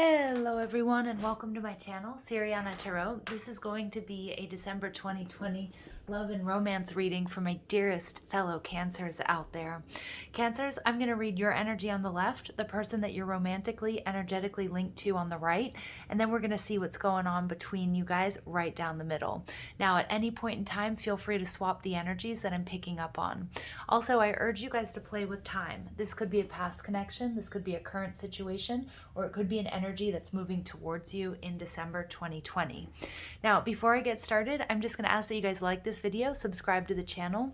Hello everyone and welcome to my channel, Siriana Tarot. This is going to be a December 2020 love and romance reading for my dearest fellow Cancers out there. Cancers, I'm going to read your energy on the left, the person that you're romantically, energetically linked to on the right, and then we're going to see what's going on between you guys right down the middle. Now, at any point in time, feel free to swap the energies that I'm picking up on. Also, I urge you guys to play with time. This could be a past connection, this could be a current situation, or it could be an energy that's moving towards you in December 2020. Now, before I get started, I'm just going to ask that you guys like this video, subscribe to the channel.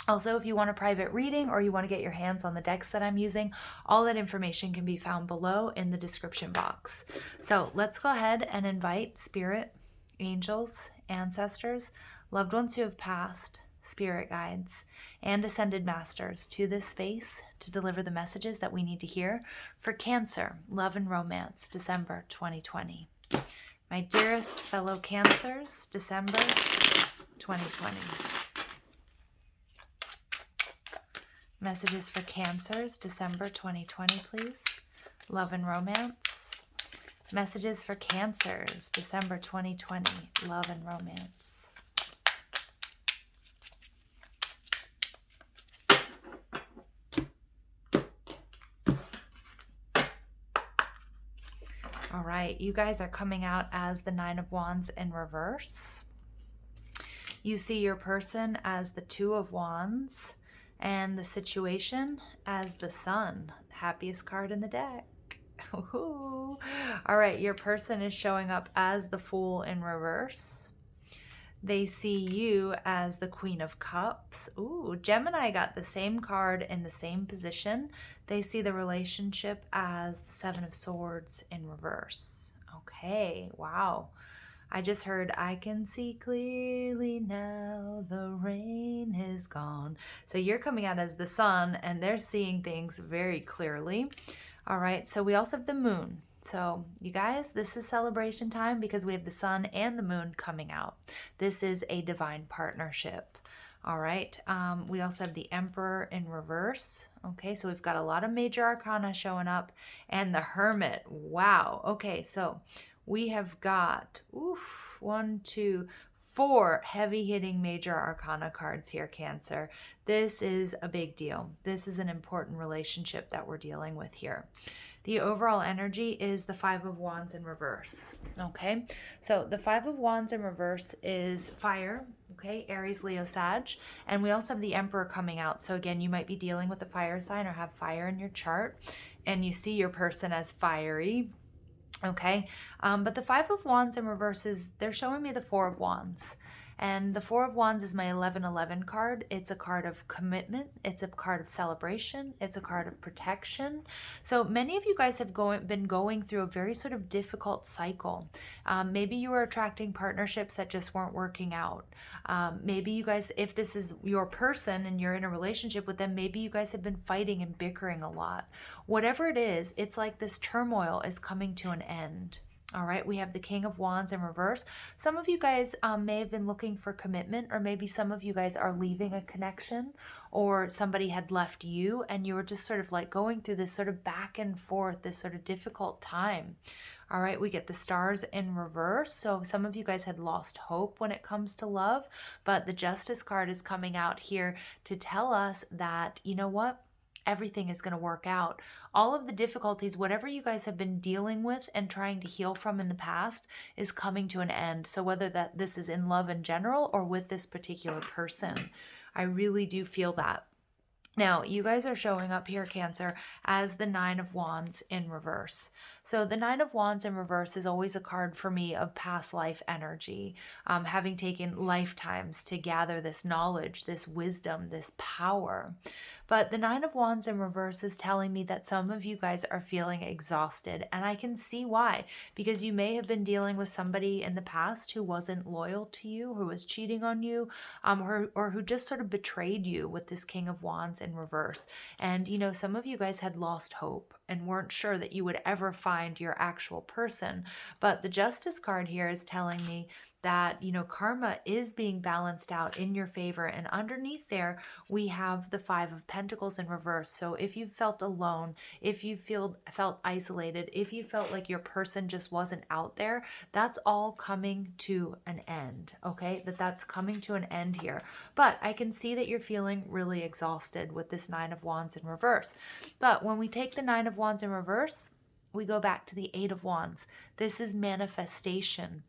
Also, if you want a private reading or you want to get your hands on the decks that I'm using, all that information can be found below in the description box. So let's go ahead and invite spirit, angels, ancestors, loved ones who have passed, spirit guides, and ascended masters to this space to deliver the messages that we need to hear for Cancer, love and romance, December 2020. My dearest fellow Cancers, December 2020. Messages for Cancers, December 2020, please. Love and romance. Messages for Cancers, December 2020, love and romance. All right, you guys are coming out as the Nine of Wands in reverse. You see your person as the Two of Wands and the situation as the Sun, happiest card in the deck. Ooh. All right, your person is showing up as the Fool in reverse. They see you as the Queen of Cups. Ooh, Gemini got the same card in the same position. They see the relationship as the Seven of Swords in reverse. Okay, wow. I just heard, I can see clearly now, the rain is gone. So you're coming out as the Sun and they're seeing things very clearly. All right, so we also have the Moon. So you guys, this is celebration time because we have the Sun and the Moon coming out. This is a divine partnership. All right, we also have the Emperor in reverse. Okay, so we've got a lot of major arcana showing up and the Hermit. Wow. Okay, so we have got 1, 2, 4 heavy-hitting major arcana cards here, Cancer. This is a big deal. This is an important relationship that we're dealing with here. The overall energy is the Five of Wands in reverse. Okay, so the Five of Wands in reverse is fire. Okay, Aries, Leo, Sag. And we also have the Emperor coming out. So again, you might be dealing with a fire sign or have fire in your chart. And you see your person as fiery. Okay, but the Five of Wands in reverse is, they're showing me the Four of Wands. And the Four of Wands is my 1111 card. It's a card of commitment. It's a card of celebration. It's a card of protection. So many of you guys have been going through a very sort of difficult cycle. Maybe you were attracting partnerships that just weren't working out. Maybe you guys, if this is your person and you're in a relationship with them, maybe you guys have been fighting and bickering a lot. Whatever it is, it's like this turmoil is coming to an end. All right, we have the King of Wands in reverse. Some of you guys may have been looking for commitment, or maybe some of you guys are leaving a connection, or somebody had left you and you were just sort of like going through this sort of back and forth, this sort of difficult time. All right, we get the Stars in reverse. So some of you guys had lost hope when it comes to love, but the Justice card is coming out here to tell us that, you know what? Everything is going to work out. All of the difficulties, whatever you guys have been dealing with and trying to heal from in the past, is coming to an end. So whether that this is in love in general or with this particular person, I really do feel that. Now, you guys are showing up here, Cancer, as the Nine of Wands in reverse. So the Nine of Wands in reverse is always a card for me of past life energy, having taken lifetimes to gather this knowledge, this wisdom, this power. But the Nine of Wands in reverse is telling me that some of you guys are feeling exhausted, and I can see why, because you may have been dealing with somebody in the past who wasn't loyal to you, who was cheating on you, or who just sort of betrayed you with this King of Wands in reverse. And you know, some of you guys had lost hope and weren't sure that you would ever find your actual person. But the Justice card here is telling me that, karma is being balanced out in your favor. And underneath there, we have the Five of Pentacles in reverse. So if you felt alone, if you felt isolated, if you felt like your person just wasn't out there, that's all coming to an end, okay? That's coming to an end here. But I can see that you're feeling really exhausted with this Nine of Wands in reverse. But when we take the Nine of Wands in reverse, we go back to the Eight of Wands. This is manifestation.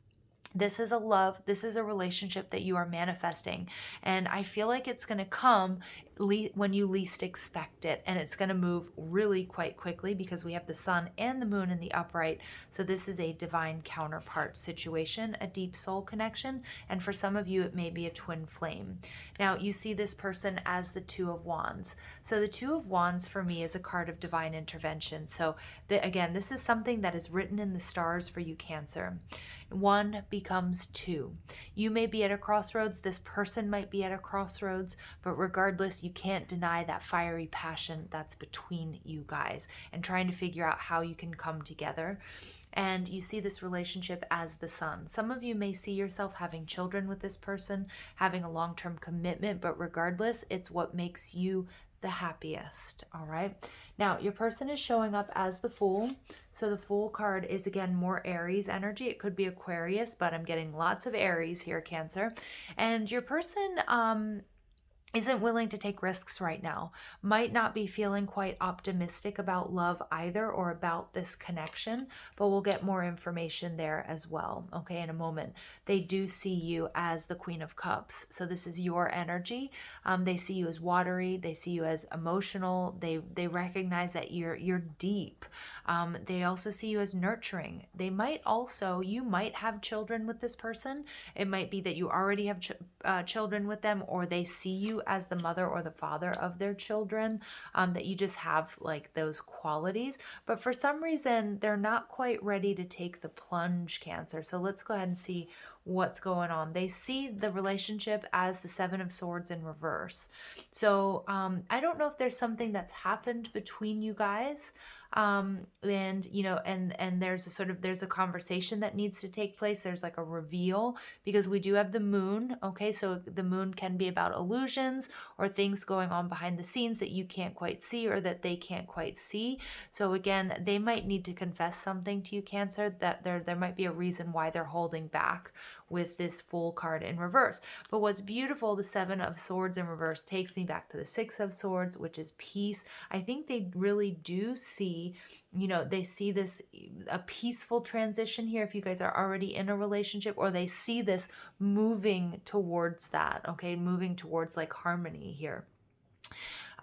This is a love, this is a relationship that you are manifesting. And I feel like it's going to come when you least expect it. And it's going to move really quite quickly because we have the sun and the moon in the upright. So this is a divine counterpart situation, a deep soul connection. And for some of you, it may be a twin flame. Now, you see this person as the Two of Wands. So the Two of Wands for me is a card of divine intervention. So again, this is something that is written in the stars for you, Cancer. One becomes two. You may be at a crossroads. This person might be at a crossroads, but regardless, you can't deny that fiery passion that's between you guys and trying to figure out how you can come together. And you see this relationship as the sun. Some of you may see yourself having children with this person, having a long-term commitment, but regardless, it's what makes you the happiest. All right. Now, your person is showing up as the Fool. So the Fool card is, again, more Aries energy. It could be Aquarius, but I'm getting lots of Aries here, Cancer. And your person isn't willing to take risks right now, might not be feeling quite optimistic about love either, or about this connection, but we'll get more information there as well, okay, in a moment. They do see you as the Queen of Cups, so this is your energy. They see you as watery, they see you as emotional, they recognize that you're deep. They also see you as nurturing. You might have children with this person. It might be that you already have children with them, or they see you as the mother or the father of their children, that you just have like those qualities. But for some reason, they're not quite ready to take the plunge, Cancer. So let's go ahead and see what's going on. They see the relationship as the Seven of Swords in reverse. So I don't know if there's something that's happened between you guys. And there's a conversation that needs to take place. There's like a reveal, because we do have the moon. Okay. So the moon can be about illusions or things going on behind the scenes that you can't quite see, or that they can't quite see. So again, they might need to confess something to you, Cancer, that there might be a reason why they're holding back with this Fool card in reverse. But what's beautiful, the Seven of Swords in reverse takes me back to the Six of Swords, which is peace. I think they really do see, they see this, a peaceful transition here if you guys are already in a relationship, or they see this moving towards that, okay, moving towards like harmony here.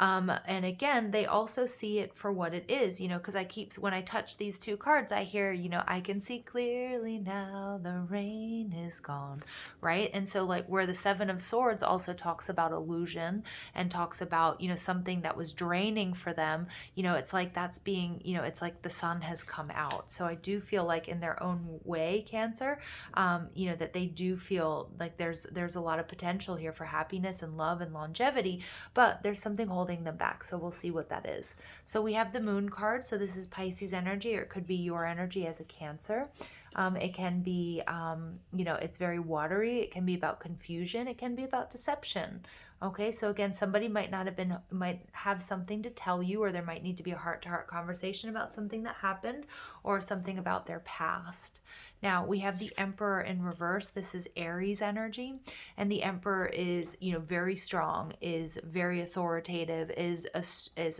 And again, they also see it for what it is, because when I touch these two cards, I hear, I can see clearly now, the rain is gone, right? And so like where the Seven of Swords also talks about illusion and talks about, something that was draining for them, it's like that's being, it's like the sun has come out. So I do feel like in their own way, Cancer, that they do feel like there's a lot of potential here for happiness and love and longevity, but there's something holding them back. So we'll see what that is. So we have the Moon card. So this is Pisces energy, or it could be your energy as a Cancer. It can be, it's very watery. It can be about confusion. It can be about deception. Okay, so again, somebody might have something to tell you, or there might need to be a heart-to-heart conversation about something that happened, or something about their past. Now we have the Emperor in reverse. This is Aries energy, and the Emperor is, very strong, is very authoritative, is a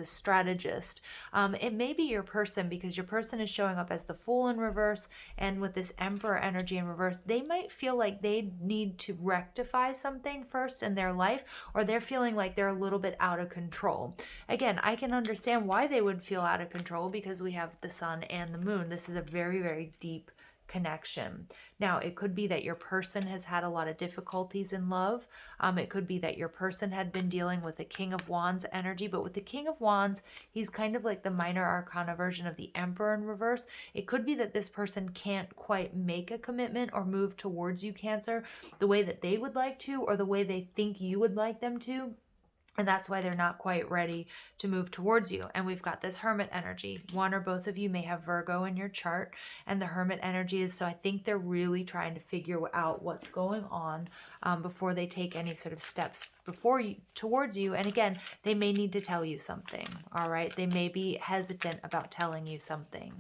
strategist. It may be your person, because your person is showing up as the Fool in reverse, and with this Emperor energy in reverse, they might feel like they need to rectify something first in their life, or they're feeling like they're a little bit out of control. Again, I can understand why they would feel out of control, because we have the sun and the moon. This is a very, very deep connection. Now, it could be that your person has had a lot of difficulties in love. It could be that your person had been dealing with a King of Wands energy, but with the King of Wands, he's kind of like the minor arcana version of the Emperor in reverse. It could be that this person can't quite make a commitment or move towards you, Cancer, the way that they would like to, or the way they think you would like them to. And that's why they're not quite ready to move towards you. And we've got this Hermit energy. One or both of you may have Virgo in your chart, and the Hermit energy is, so I think they're really trying to figure out what's going on before they take any sort of steps towards you. And again, they may need to tell you something. All right. They may be hesitant about telling you something.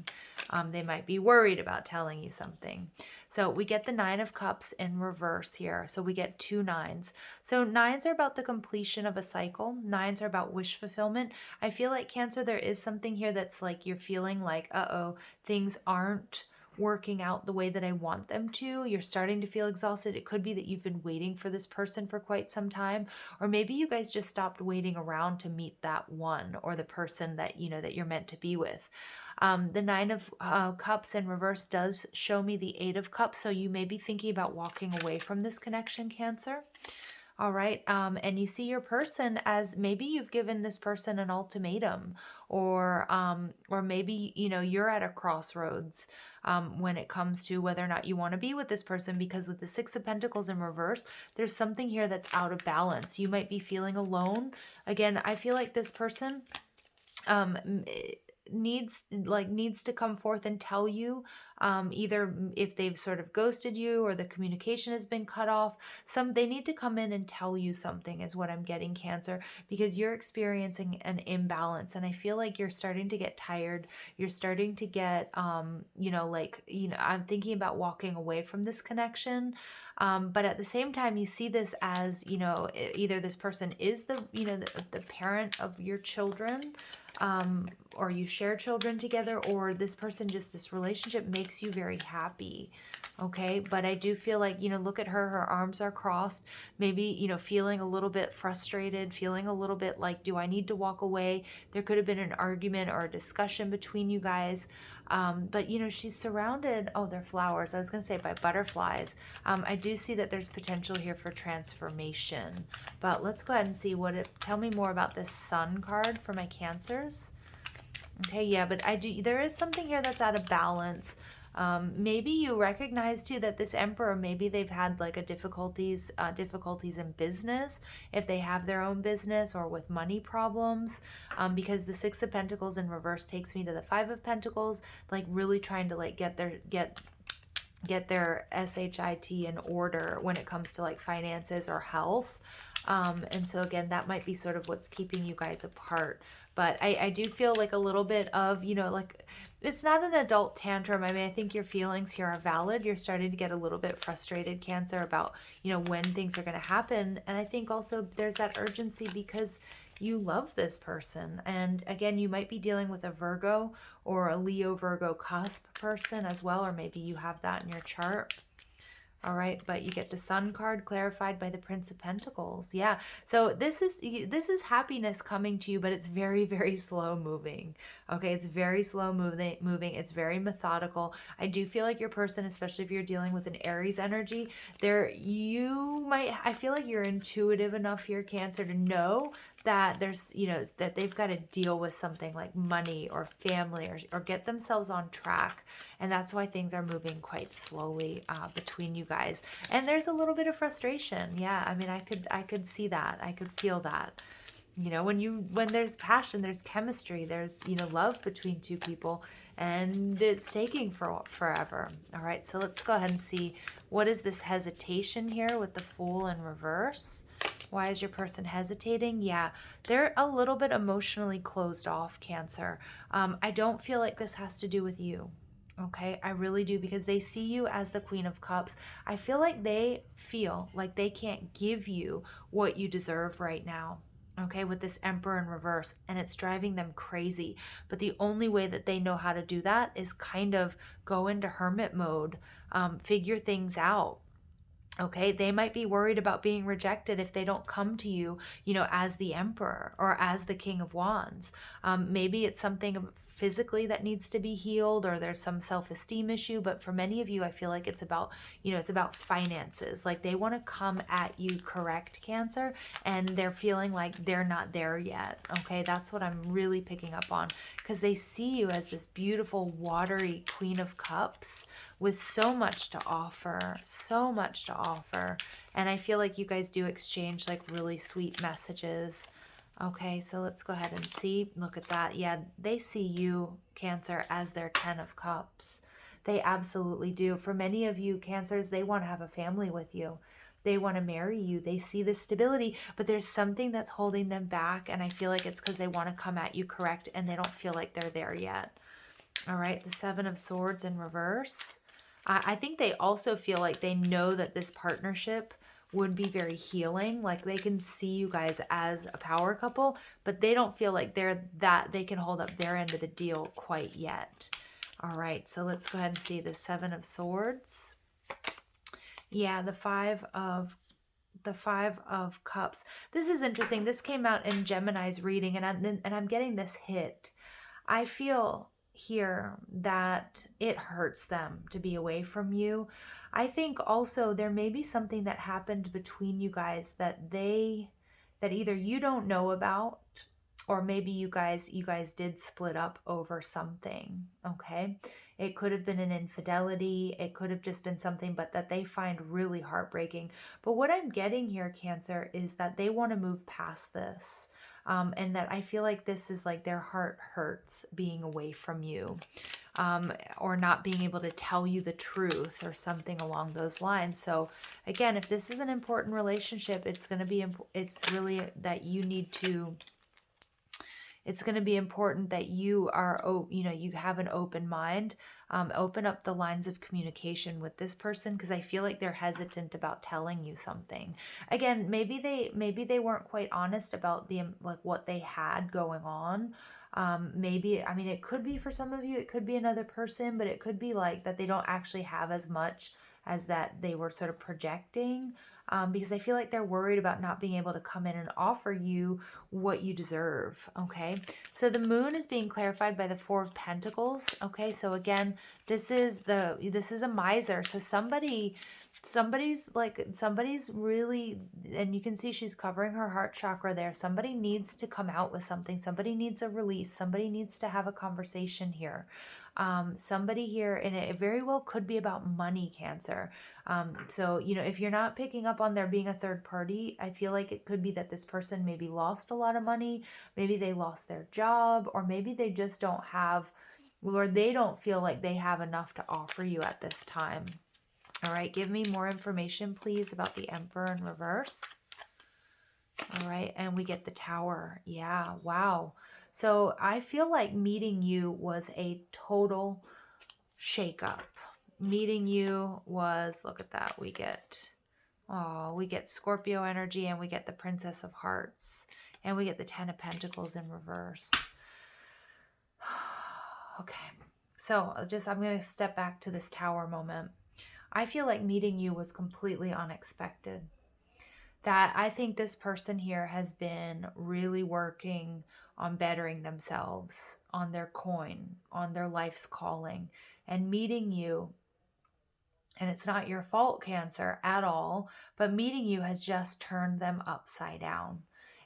They might be worried about telling you something. So we get the Nine of Cups in reverse here. So we get 2 nines. So nines are about the completion of a cycle. Nines are about wish fulfillment. I feel like Cancer, there is something here that's like you're feeling like, uh-oh, things aren't working out the way that I want them to. You're starting to feel exhausted. It could be that you've been waiting for this person for quite some time, or maybe you guys just stopped waiting around to meet that one or the person that that you're meant to be with. The Nine of Cups in reverse does show me the Eight of Cups, so you may be thinking about walking away from this connection, Cancer. All right. And you see your person as maybe you've given this person an ultimatum, or maybe, you're at a crossroads when it comes to whether or not you want to be with this person, because with the Six of Pentacles in reverse, there's something here that's out of balance. You might be feeling alone. Again, I feel like this person needs to come forth and tell you, either if they've sort of ghosted you or the communication has been cut off, they need to come in and tell you something, is what I'm getting, Cancer, because you're experiencing an imbalance, and I feel like you're starting to get tired. You're starting to get I'm thinking about walking away from this connection, but at the same time, you see this as, either this person is the parent of your children, or you share children together, or this relationship makes you very happy. Okay. But I do feel like, look at her arms are crossed, maybe, feeling a little bit frustrated, feeling a little bit like, do I need to walk away? There could have been an argument or a discussion between you guys. But she's surrounded, they're flowers. I was going to say by butterflies. I do see that there's potential here for transformation, but let's go ahead and see tell me more about this Sun card for my Cancers. Okay. Yeah, but there is something here that's out of balance. Maybe you recognize too that this Emperor, maybe they've had like difficulties in business, if they have their own business, or with money problems, because the Six of Pentacles in reverse takes me to the Five of Pentacles, like really trying to like get their SHIT in order when it comes to like finances or health. And so again, that might be sort of what's keeping you guys apart. But I do feel like a little bit of, like, it's not an adult tantrum. I mean, I think your feelings here are valid. You're starting to get a little bit frustrated, Cancer, about, when things are going to happen. And I think also there's that urgency because you love this person. And again, you might be dealing with a Virgo or a Leo Virgo cusp person as well, or maybe you have that in your chart. All right, but you get the Sun card clarified by the Prince of Pentacles. Yeah, so this is happiness coming to you, but it's very, very slow moving. Okay, it's very slow moving. It's very methodical. I do feel like your person, especially if you're dealing with an Aries energy, I feel like you're intuitive enough here, Cancer, to know that there's, that they've got to deal with something like money or family, or get themselves on track. And that's why things are moving quite slowly between you guys. And there's a little bit of frustration. Yeah, I mean, I could see that. I could feel that. When there's passion, there's chemistry, there's, love between two people, and it's taking forever. All right, so let's go ahead and see, what is this hesitation here with the Fool in reverse? Why is your person hesitating? Yeah, they're a little bit emotionally closed off, Cancer. I don't feel like this has to do with you. Okay, I really do, because they see you as the Queen of Cups. I feel like they can't give you what you deserve right now. Okay, with this Emperor in reverse, and it's driving them crazy. But the only way that they know how to do that is kind of go into hermit mode, figure things out. Okay, they might be worried about being rejected if they don't come to you, as the Emperor or as the King of Wands. Maybe it's something physically that needs to be healed, or there's some self-esteem issue. But for many of you, I feel like it's about, it's about finances. Like they want to come at you correct, Cancer, and they're feeling like they're not there yet. Okay, that's what I'm really picking up on, because they see you as this beautiful, watery Queen of Cups with so much to offer, so much to offer. And I feel like you guys do exchange like really sweet messages. Okay, so let's go ahead and see. Look at that. Yeah, they see you, Cancer, as their 10 of Cups. They absolutely do. For many of you, Cancers, they want to have a family with you. They want to marry you. They see the stability, but there's something that's holding them back. And I feel like it's because they want to come at you correct and they don't feel like they're there yet. All right, the 7 of Swords in reverse. I think they also feel like they know that this partnership would be very healing. Like they can see you guys as a power couple, but they don't feel like they can hold up their end of the deal quite yet. All right, so let's go ahead and see the 7 of Swords. Yeah, the 5 of Cups. This is interesting. This came out in Gemini's reading, and I'm getting this hit. I feel here that it hurts them to be away from you. I think also there may be something that happened between you guys that either you don't know about, or maybe you guys did split up over something. Okay, it could have been an infidelity, it could have just been something, but that they find really heartbreaking. But what I'm getting here, Cancer, is that they want to move past this. And that I feel like this is like their heart hurts being away from you, or not being able to tell you the truth or something along those lines. So again, if this is an important relationship, it's going to be, it's really that you need to, it's going to be important that you are, you have an open mind, open up the lines of communication with this person, because I feel like they're hesitant about telling you something. Again, maybe they weren't quite honest about like what they had going on. Maybe, I mean, it could be for some of you, it could be another person, but it could be like that they don't actually have as much as that they were sort of projecting. Because I feel like they're worried about not being able to come in and offer you what you deserve. Okay, so the moon is being clarified by the 4 of Pentacles. Okay, so again, this is a miser. So somebody's really, and you can see she's covering her heart chakra there. Somebody needs to come out with something. Somebody needs a release. Somebody needs to have a conversation here. Somebody here, and it very well could be about money, Cancer. So, if you're not picking up on there being a third party, I feel like it could be that this person maybe lost a lot of money. Maybe they lost their job, or maybe they just don't have, or they don't feel like they have enough to offer you at this time. All right, give me more information, please, about the Emperor in reverse. All right, and we get the Tower. Yeah, wow. So I feel like meeting you was a total shakeup. Meeting you was, look at that, we get Scorpio energy, and we get the Princess of Hearts, and we get the 10 of Pentacles in reverse. Okay, so I'm going to step back to this Tower moment. I feel like meeting you was completely unexpected. That I think this person here has been really working on bettering themselves, on their coin, on their life's calling, and meeting you. And it's not your fault, Cancer, at all, but meeting you has just turned them upside down.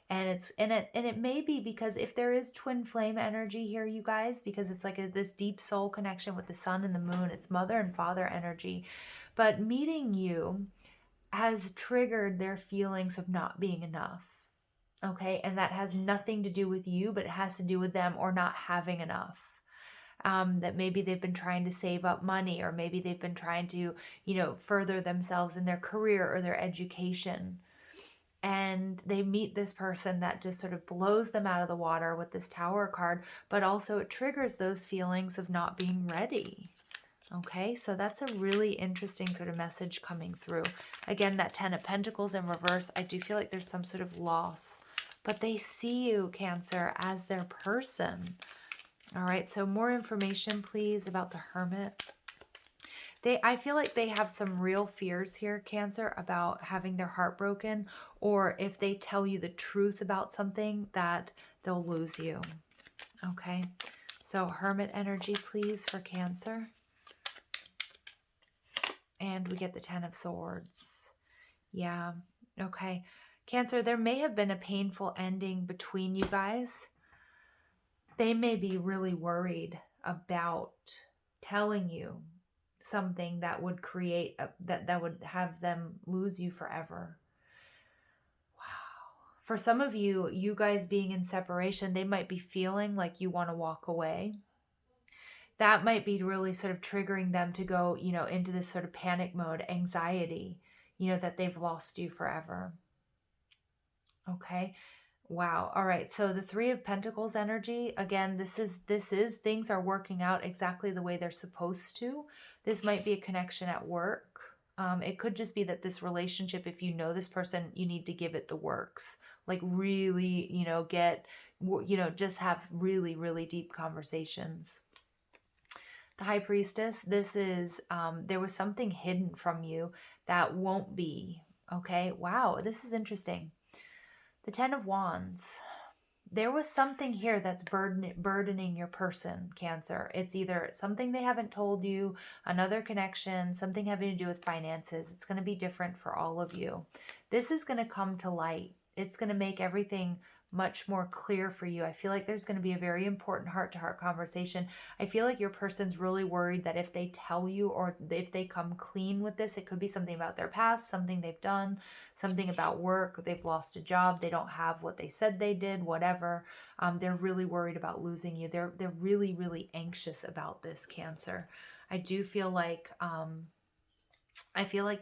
And it may be because if there is twin flame energy here, you guys, because it's like this deep soul connection with the sun and the moon, it's mother and father energy. But meeting you has triggered their feelings of not being enough. Okay, and that has nothing to do with you, but it has to do with them or not having enough. That maybe they've been trying to save up money, or maybe they've been trying to, further themselves in their career or their education. And they meet this person that just sort of blows them out of the water with this Tower card, but also it triggers those feelings of not being ready. Okay, so that's a really interesting sort of message coming through. Again, that 10 of Pentacles in reverse, I do feel like there's some sort of loss, but they see you, Cancer, as their person. All right, so more information, please, about the Hermit. I feel like they have some real fears here, Cancer, about having their heart broken, or if they tell you the truth about something, that they'll lose you. Okay, So Hermit energy, please, for Cancer. And we get the Ten of Swords. Yeah. Okay. Cancer, there may have been a painful ending between you guys. They may be really worried about telling you something that would create that would have them lose you forever. Wow. For some of you, you guys being in separation, they might be feeling like you want to walk away. That might be really sort of triggering them to go, you know, into this sort of panic mode, anxiety, you know, that they've lost you forever. Okay. Wow. All right. So the Three of Pentacles energy, again, this is things are working out exactly the way they're supposed to. This might be a connection at work. It could just be that this relationship, if you know this person, you need to give it the works. Like really, you know, just have really, really deep conversations. The High Priestess, this is, there was something hidden from you that won't be. Okay. Wow. This is interesting. The Ten of Wands. There was something here that's burdening your person, Cancer. It's either something they haven't told you, another connection, something having to do with finances. It's going to be different for all of you. This is going to come to light. It's going to make everything much more clear for you. I feel like there's going to be a very important heart-to-heart conversation. I feel like your person's really worried that if they tell you or if they come clean with this, it could be something about their past, something they've done, something about work, they've lost a job, they don't have what they said they did, whatever. They're really worried about losing you. They're really, really anxious about this, Cancer. I do feel like,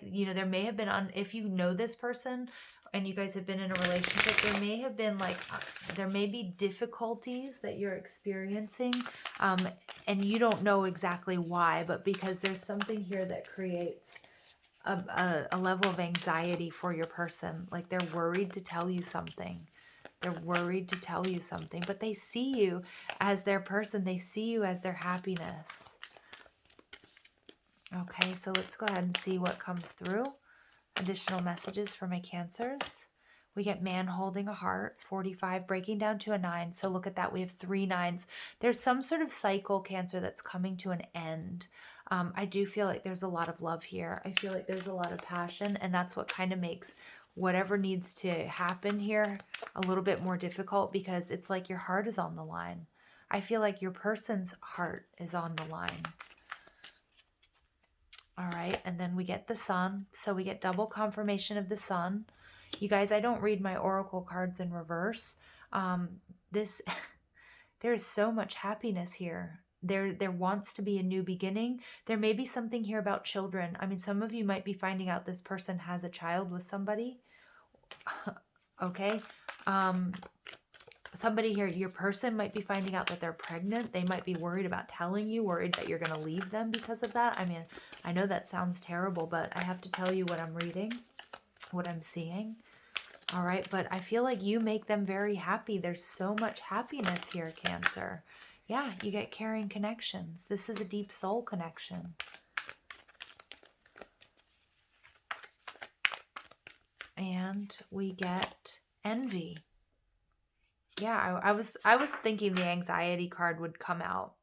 you know, there may have been, if you know this person and you guys have been in a relationship, there may have been like, there may be difficulties that you're experiencing, and you don't know exactly why, but because there's something here that creates a level of anxiety for your person. Like they're worried to tell you something. They're worried to tell you something, but they see you as their person. They see you as their happiness. Okay, so let's go ahead and see what comes through. Additional messages for my Cancers. We get man holding a heart, 45, breaking down to a 9. So look at that. We have 3 9s. There's some sort of cycle, Cancer, that's coming to an end. I do feel like there's a lot of love here. I feel like there's a lot of passion, and that's what kind of makes whatever needs to happen here a little bit more difficult, because it's like your heart is on the line. I feel like your person's heart is on the line. All right, and then we get the Sun. So we get double confirmation of the Sun. You guys, I don't read my oracle cards in reverse. There's so much happiness here. There wants to be a new beginning. There may be something here about children. I mean, some of you might be finding out this person has a child with somebody. Okay. Somebody here, your person might be finding out that they're pregnant. They might be worried about telling you, worried that you're going to leave them because of that. I mean, I know that sounds terrible, but I have to tell you what I'm reading, what I'm seeing. All right, but I feel like you make them very happy. There's so much happiness here, Cancer. Yeah, you get caring connections. This is a deep soul connection. And we get envy. Yeah, I was thinking the anxiety card would come out.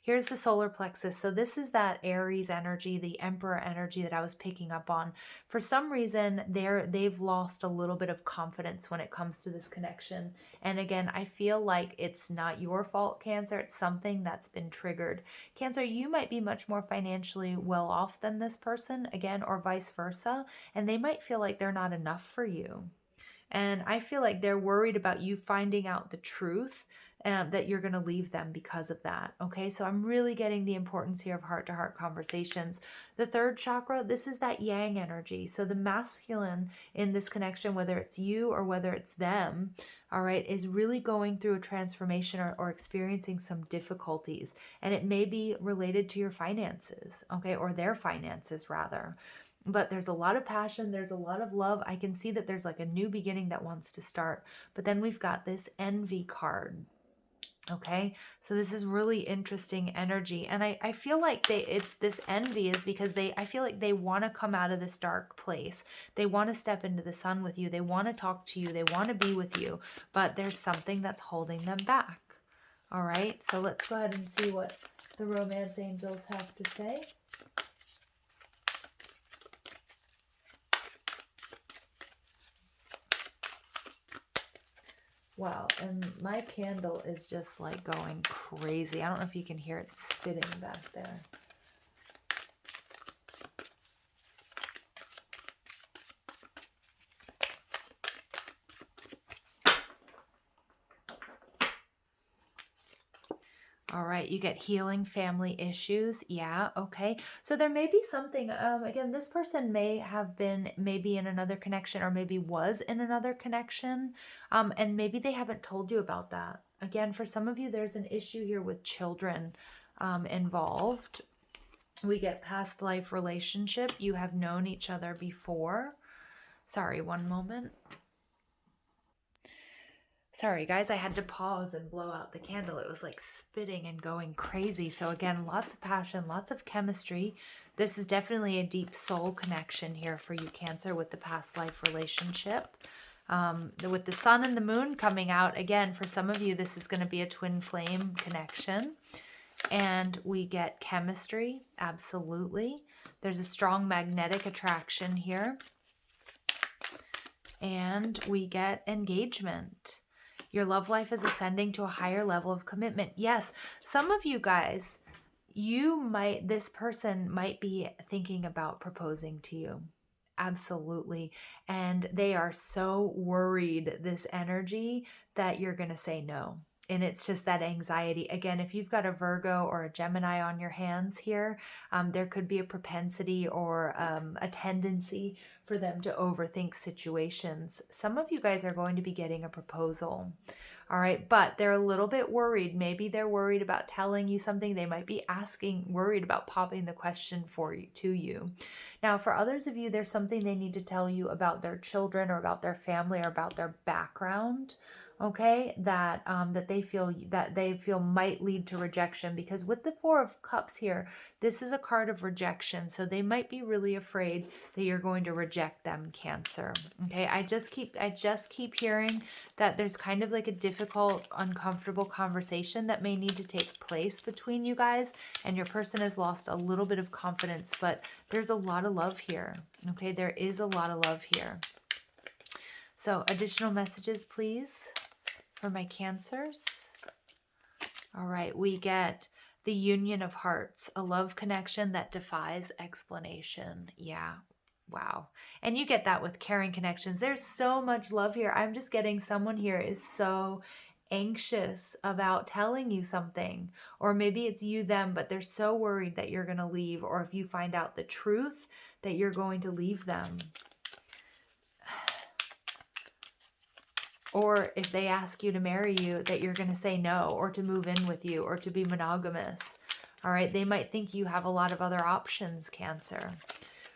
Here's the solar plexus. So this is that Aries energy, the Emperor energy that I was picking up on. For some reason, they've lost a little bit of confidence when it comes to this connection. And again, I feel like it's not your fault, Cancer. It's something that's been triggered. Cancer, you might be much more financially well off than this person, again, or vice versa. And they might feel like they're not enough for you. And I feel like they're worried about you finding out the truth, that you're going to leave them because of that. Okay, so I'm really getting the importance here of heart-to-heart conversations. The third chakra, this is that yang energy. So the masculine in this connection, whether it's you or whether it's them, all right, is really going through a transformation or experiencing some difficulties. And it may be related to your finances, okay, or their finances rather. But there's a lot of passion. There's a lot of love. I can see that there's like a new beginning that wants to start. But then we've got this envy card. Okay, so this is really interesting energy. And I feel like it's this envy is because I feel like they want to come out of this dark place. They want to step into the sun with you. They want to talk to you. They want to be with you. But there's something that's holding them back. All right, so let's go ahead and see what the romance angels have to say. Wow, and my candle is just like going crazy. I don't know if you can hear it spitting back there. All right, you get healing family issues. Yeah, okay. So there may be something, again, this person may have been maybe in another connection or maybe was in another connection, and maybe they haven't told you about that. Again, for some of you, there's an issue here with children involved. We get past life relationship. You have known each other before. Sorry, one moment. Sorry, guys, I had to pause and blow out the candle. It was like spitting and going crazy. So again, lots of passion, lots of chemistry. This is definitely a deep soul connection here for you, Cancer, with the past life relationship. With the sun and the moon coming out, again, for some of you, this is going to be a twin flame connection. And we get chemistry, absolutely. There's a strong magnetic attraction here. And we get engagement. Your love life is ascending to a higher level of commitment. Yes, some of you guys, this person might be thinking about proposing to you. Absolutely. And they are so worried, this energy, that you're going to say no. And it's just that anxiety. Again, if you've got a Virgo or a Gemini on your hands here, there could be a propensity or a tendency for them to overthink situations. Some of you guys are going to be getting a proposal. All right, but they're a little bit worried. Maybe they're worried about telling you something. They might be worried about popping the question to you. Now, for others of you, there's something they need to tell you about their children or about their family or about their background. Okay, that they feel might lead to rejection, because with the Four of Cups here, this is a card of rejection. So they might be really afraid that you're going to reject them, Cancer. Okay, I just keep hearing that there's kind of like a difficult, uncomfortable conversation that may need to take place between you guys, and your person has lost a little bit of confidence, but there's a lot of love here. Okay, there is a lot of love here. So additional messages, please, for my Cancers. All right, we get the union of hearts, a love connection that defies explanation. Yeah, wow. And you get that with caring connections. There's so much love here. I'm just getting someone here is so anxious about telling you something, or maybe it's you, them, but they're so worried that you're going to leave, or if you find out the truth, that you're going to leave them. Or if they ask you to marry you, that you're going to say no, or to move in with you, or to be monogamous. All right, they might think you have a lot of other options, Cancer.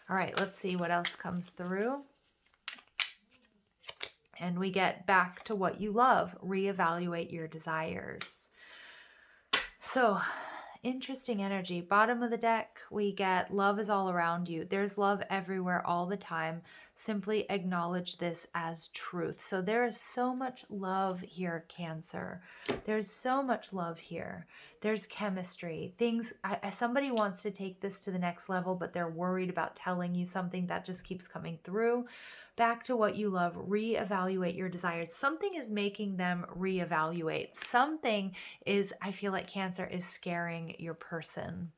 All right, let's see what else comes through. And we get back to what you love. Reevaluate your desires. So, interesting energy. Bottom of the deck, we get love is all around you. There's love everywhere all the time. Simply acknowledge this as truth. So there is so much love here, Cancer. There's so much love here. There's chemistry. Somebody wants to take this to the next level, but they're worried about telling you something. That just keeps coming through. Back to what you love. Reevaluate your desires. Something is making them reevaluate. Something is, I feel like, Cancer, is scaring your person.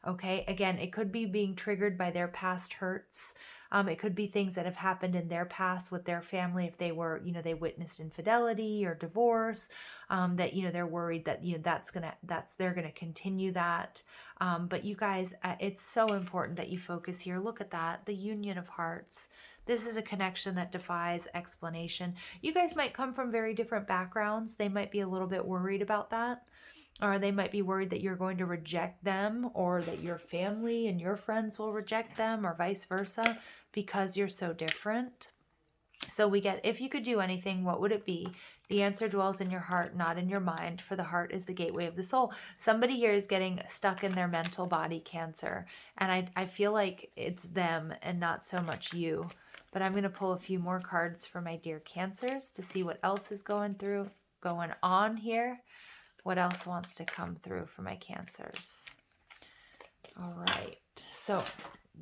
Okay, again, it could be being triggered by their past hurts. It could be things that have happened in their past with their family. If they were, they witnessed infidelity or divorce, that, they're worried that, they're going to continue that. But you guys, it's so important that you focus here. Look at that, the union of hearts. This is a connection that defies explanation. You guys might come from very different backgrounds. They might be a little bit worried about that. Or they might be worried that you're going to reject them, or that your family and your friends will reject them, or vice versa, because you're so different. So we get, if you could do anything, what would it be? The answer dwells in your heart, not in your mind, for the heart is the gateway of the soul. Somebody here is getting stuck in their mental body, Cancer. And I feel like it's them and not so much you. But I'm going to pull a few more cards for my dear Cancers to see what else is going on here. What else wants to come through for my Cancers? All right. So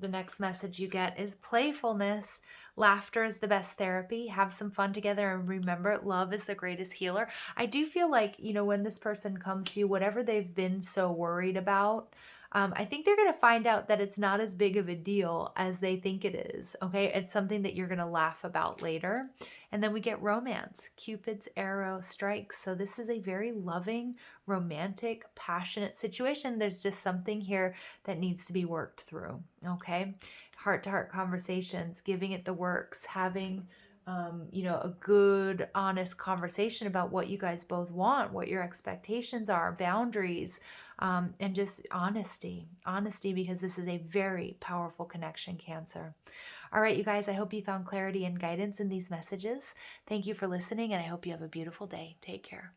the next message you get is playfulness. Laughter is the best therapy. Have some fun together, and remember, love is the greatest healer. I do feel like, when this person comes to you, whatever they've been so worried about, I think they're going to find out that it's not as big of a deal as they think it is. Okay. It's something that you're going to laugh about later. And then we get romance. Cupid's arrow strikes. So this is a very loving, romantic, passionate situation. There's just something here that needs to be worked through. Okay. Heart-to-heart conversations, giving it the works, having a good, honest conversation about what you guys both want, what your expectations are, boundaries, and just honesty, because this is a very powerful connection, Cancer. All right, you guys, I hope you found clarity and guidance in these messages. Thank you for listening, and I hope you have a beautiful day. Take care.